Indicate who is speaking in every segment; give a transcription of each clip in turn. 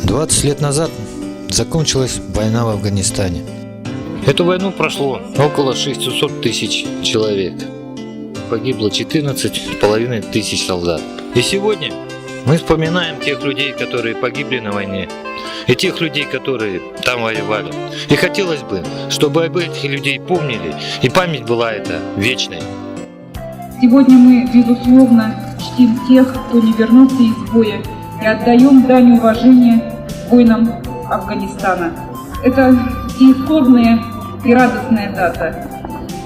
Speaker 1: 20 лет назад закончилась война в Афганистане. Эту войну прошло около 600 тысяч человек. Погибло 14,5 тысяч солдат. И сегодня мы вспоминаем тех людей, которые погибли на войне, и тех людей, которые там воевали. И хотелось бы, чтобы об этих людей помнили, и память была эта вечной.
Speaker 2: Сегодня мы, безусловно, чтим тех, кто не вернулся из боя, и отдаем дань уважения воинам Афганистана. Это и исходная, и радостная дата.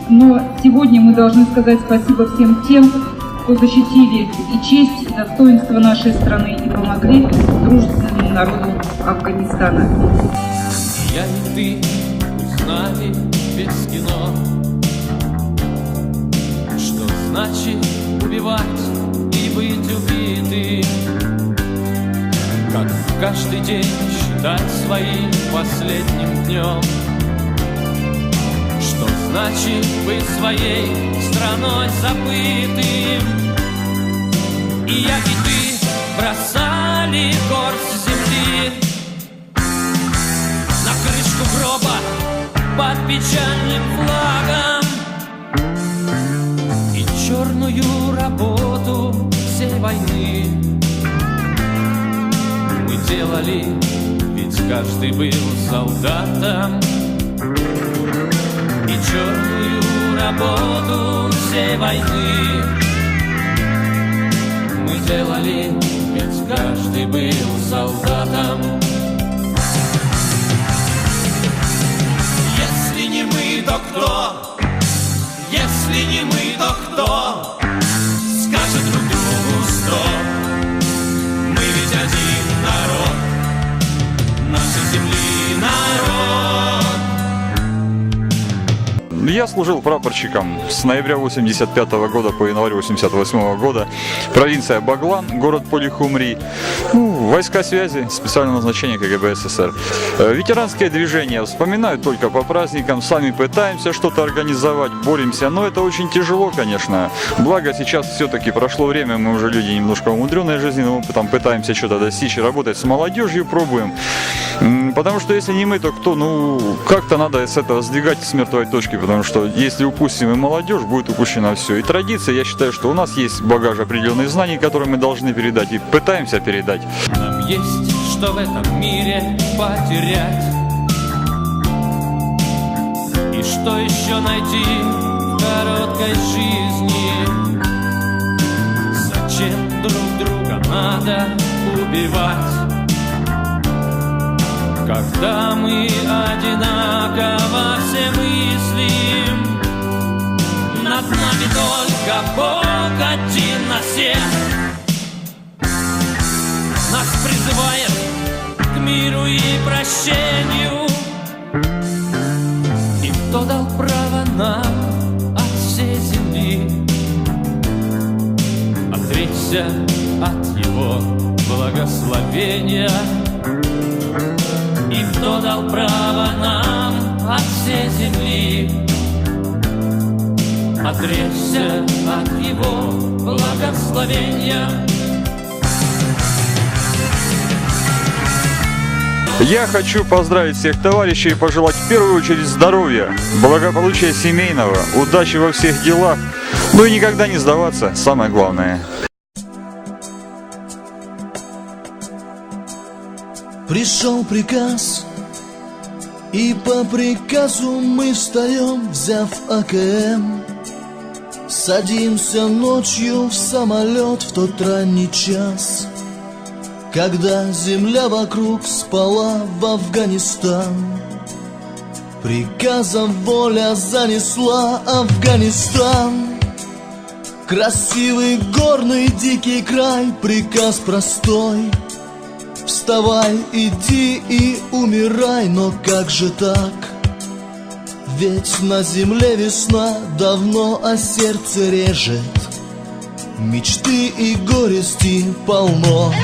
Speaker 2: Но сегодня мы должны сказать спасибо всем тем, кто защитили и честь, и достоинство нашей страны и помогли дружественному народу Афганистана.
Speaker 3: Я и ты узнали без кино, что значит убивать и быть убитым, как каждый день считать своим последним днем, что значит быть своей страной забытым. И я и ты бросали горсть земли на крышку гроба под печальным флагом, и черную работу всей войны мы делали, ведь каждый был солдатом. И черную работу всей войны мы делали, ведь каждый был солдатом. Если не мы, то кто? Если не мы, то кто скажет друг другу стоп? Мы ведь один народ, нашей земли народ.
Speaker 4: Я служил прапорщиком с ноября 1985 года по январь 1988 года. Провинция Баглан, город Полихумри. Войска связи, специального назначения КГБ СССР. Ветеранские движения вспоминают только по праздникам. Сами пытаемся что-то организовать, боремся. Но это очень тяжело, конечно. Благо сейчас все-таки прошло время, мы уже люди немножко умудренные жизненным опытом. Пытаемся что-то достичь, работать с молодежью, пробуем. Потому что если не мы, то кто? Как-то надо с этого сдвигать с мертвой точки. Потому что если упустим и молодежь, будет упущено все. И традиции, я считаю, что у нас есть багаж определенных знаний, которые мы должны передать и пытаемся передать.
Speaker 3: Нам есть что в этом мире потерять, и что еще найти в короткой жизни. Зачем друг друга надо убивать, когда мы одинаково все мыслим? Над нами только Бог один на всех, нас призывает к миру и прощению. И кто дал право нам от всей земли отречься от его благословения? И кто дал право нам от всей земли отречься от его благословения?
Speaker 4: Я хочу поздравить всех товарищей и пожелать в первую очередь здоровья, благополучия семейного, удачи во всех делах, ну и никогда не сдаваться, самое главное.
Speaker 5: Пришел приказ, и по приказу мы встаем, взяв АКМ. Садимся ночью в самолет в тот ранний час, когда земля вокруг спала в Афганистан. Приказом воля занесла Афганистан. Красивый горный дикий край, приказ простой: вставай, иди и умирай. Но как же так? Ведь на земле весна давно, а сердце режет. Мечты и горести полно.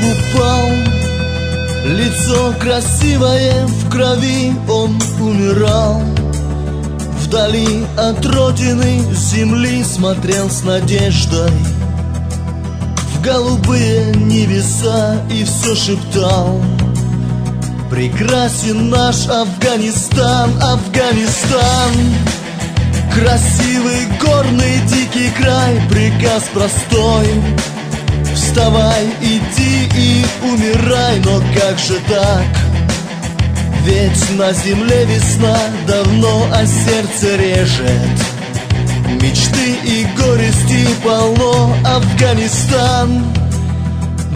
Speaker 5: упал. Лицо красивое, в крови он умирал. Вдали от родины земли смотрел с надеждой в голубые небеса и все шептал: прекрасен наш Афганистан, Афганистан. Красивый горный дикий край, приказ простой: вставай, иди и умирай. Но как же так? Ведь на земле весна давно, а сердце режет. Мечты и горести полно. Афганистан.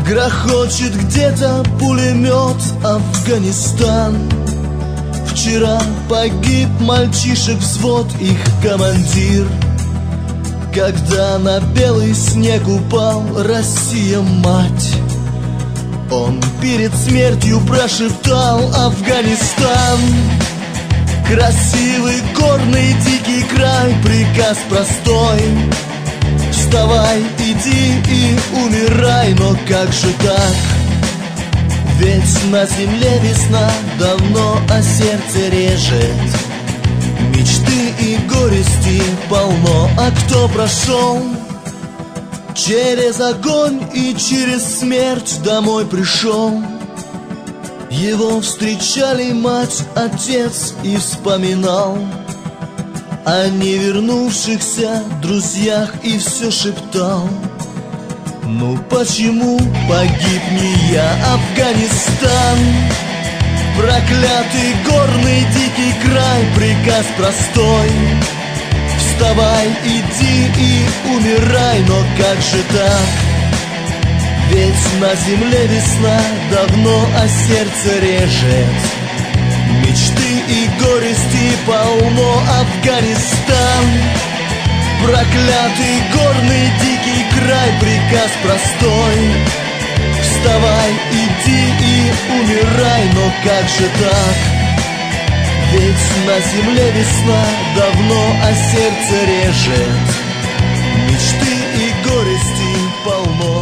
Speaker 5: Грохочет где-то пулемет. Афганистан. Вчера погиб мальчишек взвод, их командир. Когда на белый снег упал Россия, мать, он перед смертью прошептал: Афганистан. Красивый горный дикий край, приказ простой: вставай, иди и умирай. Но как же так? Ведь на земле весна давно, а сердце режет. Мечты и горести полно. А кто прошел через огонь и через смерть домой пришел? Его встречали мать, отец и вспоминал о невернувшихся друзьях и все шептал: ну почему погиб не я? Афганистан. Проклятый горный дикий край, приказ простой: вставай, иди и умирай. Но как же так? Ведь на земле весна давно, а сердце режет. Мечты и горести полно. Афганистан. Проклятый горный дикий край, приказ простой: вставай, иди и умирай. Но как же так? Ведь на земле весна давно, а сердце режет. Мечты и горести полно.